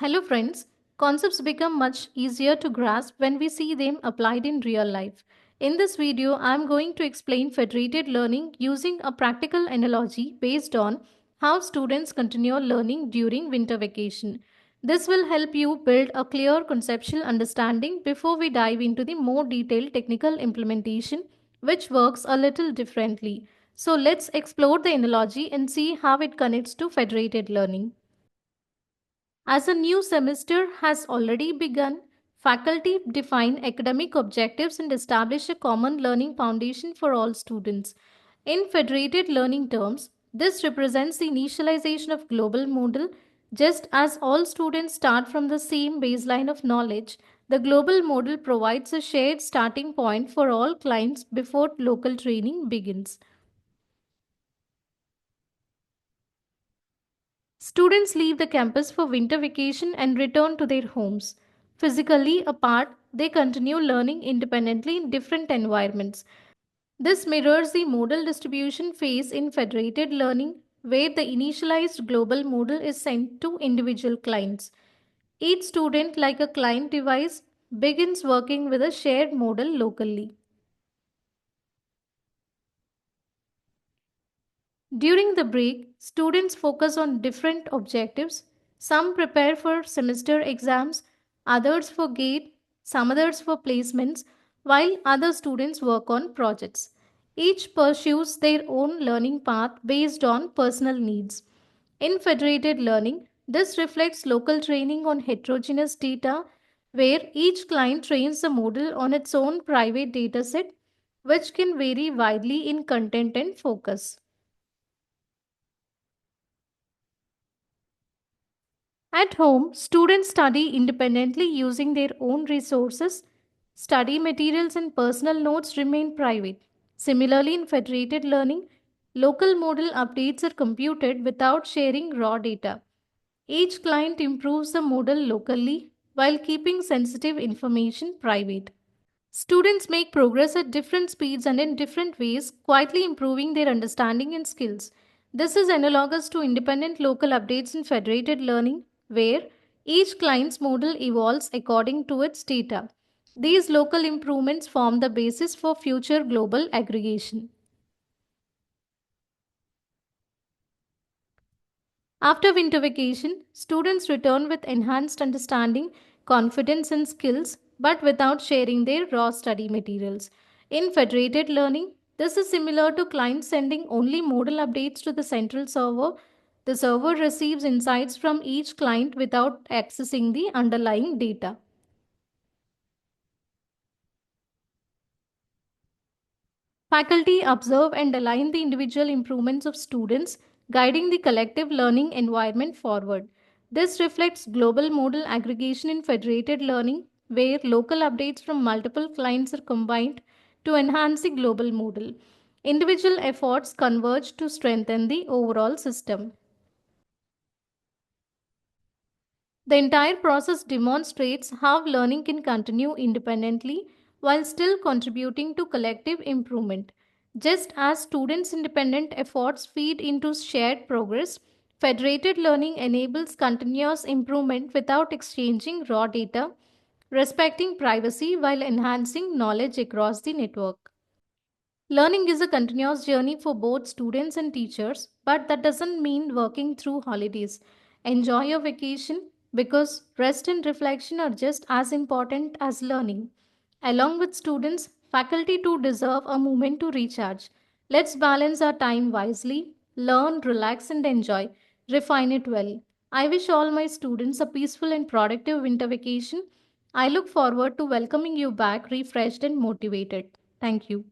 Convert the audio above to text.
Hello, friends. Concepts become much easier to grasp when we see them applied in real life. In this video, I am going to explain federated learning using a practical analogy based on how students continue learning during winter vacation. This will help you build a clear conceptual understanding before we dive into the more detailed technical implementation, which works a little differently. So, let's explore the analogy and see how it connects to federated learning. As a new semester has already begun, faculty define academic objectives and establish a common learning foundation for all students. In federated learning terms, this represents the initialization of global model. Just as all students start from the same baseline of knowledge, the global model provides a shared starting point for all clients before local training begins. Students leave the campus for winter vacation and return to their homes. Physically apart, they continue learning independently in different environments. This mirrors the modal distribution phase in federated learning, where the initialized global model is sent to individual clients. Each student, like a client device, begins working with a shared model locally. During the break, students focus on different objectives. Some prepare for semester exams, others for GATE, some others for placements, while other students work on projects. Each pursues their own learning path based on personal needs. In federated learning, this reflects local training on heterogeneous data, where each client trains the model on its own private dataset, which can vary widely in content and focus. At home, students study independently using their own resources. Study materials and personal notes remain private. Similarly, in federated learning, local model updates are computed without sharing raw data. Each client improves the model locally while keeping sensitive information private. Students make progress at different speeds and in different ways, quietly improving their understanding and skills. This is analogous to independent local updates in federated learning, where each client's model evolves according to its data. These local improvements form the basis for future global aggregation. After winter vacation, students return with enhanced understanding, confidence, and skills, but without sharing their raw study materials. In federated learning, this is similar to clients sending only modal updates to the central server. The server receives insights from each client without accessing the underlying data. Faculty observe and align the individual improvements of students, guiding the collective learning environment forward. This reflects global modal aggregation in federated learning, where local updates from multiple clients are combined to enhance the global model. Individual efforts converge to strengthen the overall system. The entire process demonstrates how learning can continue independently while still contributing to collective improvement. Just as students' independent efforts feed into shared progress, federated learning enables continuous improvement without exchanging raw data, respecting privacy while enhancing knowledge across the network. Learning is a continuous journey for both students and teachers, but that doesn't mean working through holidays. Enjoy your vacation because rest and reflection are just as important as learning. Along with students, faculty too deserve a moment to recharge. Let's balance our time wisely, learn, relax, and enjoy. Refine it well. I wish all my students a peaceful and productive winter vacation. I look forward to welcoming you back refreshed and motivated. Thank you.